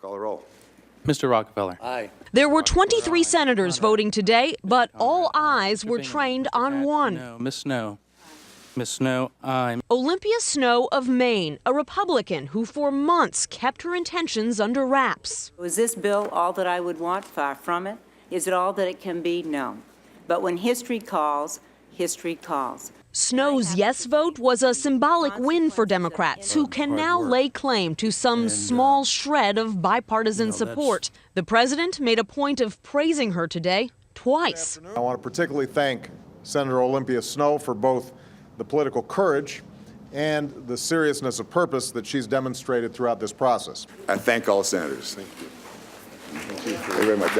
Call the roll. Mr. Rockefeller. Aye. There were 23 senators voting today, but all eyes were trained on one. No, Ms. Snowe. Ms. Snowe, aye. Olympia Snowe of Maine, a Republican who for months kept her intentions under wraps. Was this bill all that I would want? Far from it. Is it all that it can be? No. But when history calls, history calls. Snowe's yes vote was a symbolic win for Democrats who can now lay claim to some small shred of bipartisan support. The president made a point of praising her today twice. I want to particularly thank Senator Olympia Snowe for both the political courage and the seriousness of purpose that she's demonstrated throughout this process. I thank all senators. Thank you. Thank you very much.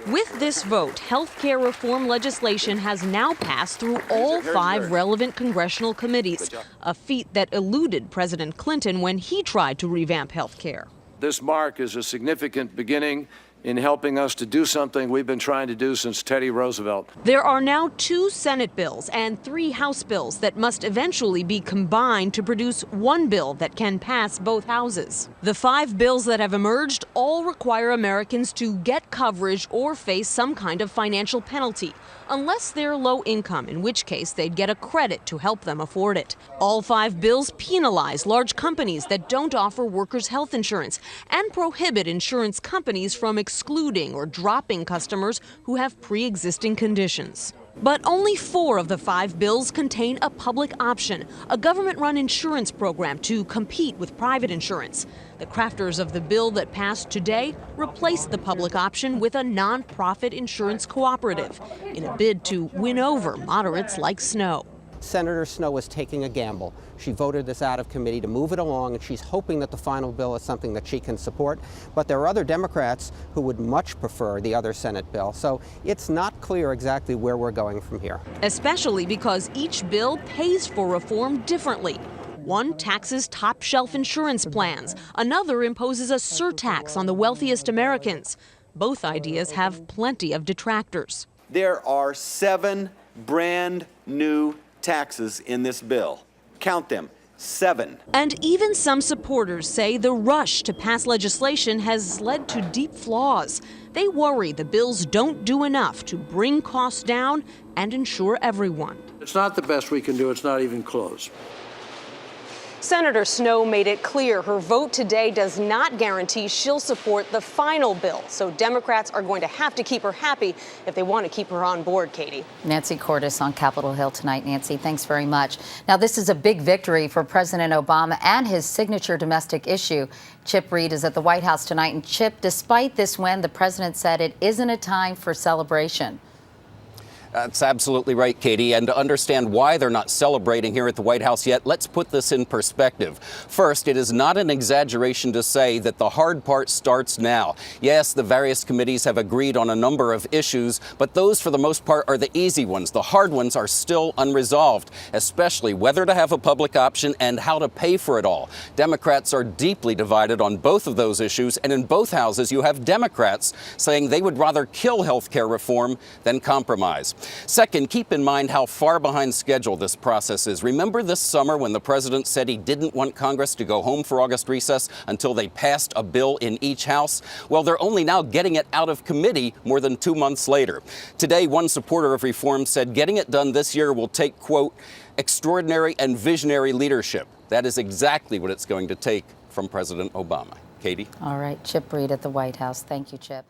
With this vote, health care reform legislation has now passed through all 5 relevant congressional committees, a feat that eluded President Clinton when he tried to revamp health care. This mark is a significant beginning in helping us to do something we've been trying to do since Teddy Roosevelt. There are now 2 Senate bills and 3 House bills that must eventually be combined to produce one bill that can pass both houses. The 5 bills that have emerged all require Americans to get coverage or face some kind of financial penalty, unless they're low income, in which case they'd get a credit to help them afford it. All 5 bills penalize large companies that don't offer workers' health insurance and prohibit insurance companies from excluding or dropping customers who have pre-existing conditions. But only 4 of the 5 bills contain a public option, a government-run insurance program to compete with private insurance. The crafters of the bill that passed today replaced the public option with a non-profit insurance cooperative in a bid to win over moderates like Snowe. Senator Snowe is taking a gamble. She voted this out of committee to move it along, and she's hoping that the final bill is something that she can support. But there are other Democrats who would much prefer the other Senate bill, so it's not clear exactly where we're going from here. Especially because each bill pays for reform differently. One taxes top-shelf insurance plans. Another imposes a surtax on the wealthiest Americans. Both ideas have plenty of detractors. There are 7 brand new taxes in this bill. Count them, 7. And even some supporters say the rush to pass legislation has led to deep flaws. They worry the bills don't do enough to bring costs down and insure everyone. It's not the best we can do. It's not even close. Senator Snowe made it clear her vote today does not guarantee she'll support the final bill. So Democrats are going to have to keep her happy if they want to keep her on board, Katie. Nancy Cordes on Capitol Hill tonight. Nancy, thanks very much. Now, this is a big victory for President Obama and his signature domestic issue. Chip Reid is at the White House tonight. And Chip, despite this win, the president said it isn't a time for celebration. That's absolutely right, Katie. And to understand why they're not celebrating here at the White House yet, let's put this in perspective. First, it is not an exaggeration to say that the hard part starts now. Yes, the various committees have agreed on a number of issues, but those, for the most part, are the easy ones. The hard ones are still unresolved, especially whether to have a public option and how to pay for it all. Democrats are deeply divided on both of those issues, and in both houses, you have Democrats saying they would rather kill health care reform than compromise. Second, keep in mind how far behind schedule this process is. Remember this summer when the president said he didn't want Congress to go home for August recess until they passed a bill in each house? Well, they're only now getting it out of committee more than 2 months later. Today, one supporter of reform said getting it done this year will take, quote, extraordinary and visionary leadership. That is exactly what it's going to take from President Obama. Katie? All right, Chip Reid at the White House. Thank you, Chip.